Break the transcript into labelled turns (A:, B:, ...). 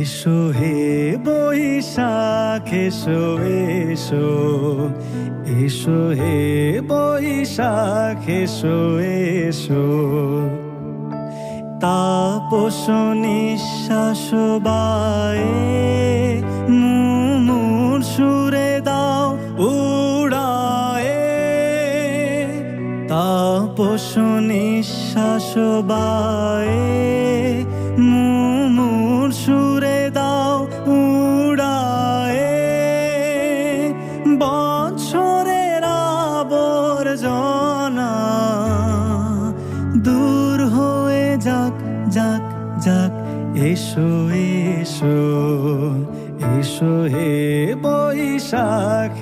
A: এসো হে বৈশাখ এসো এসো, এসো হে বৈশাখ এসো এসো। তাপস নিঃশ্বাস বায়ে মুমুর সুরে দাও উড়ায়ে। তাপস নিঃশ্বাস বায়ে মুমুর সুরে দাও উড়ায়ে। বছরের আবর্জনা দূর হয়ে যাক যাক যাক। এসো এসো, এসো হে বৈশাখ।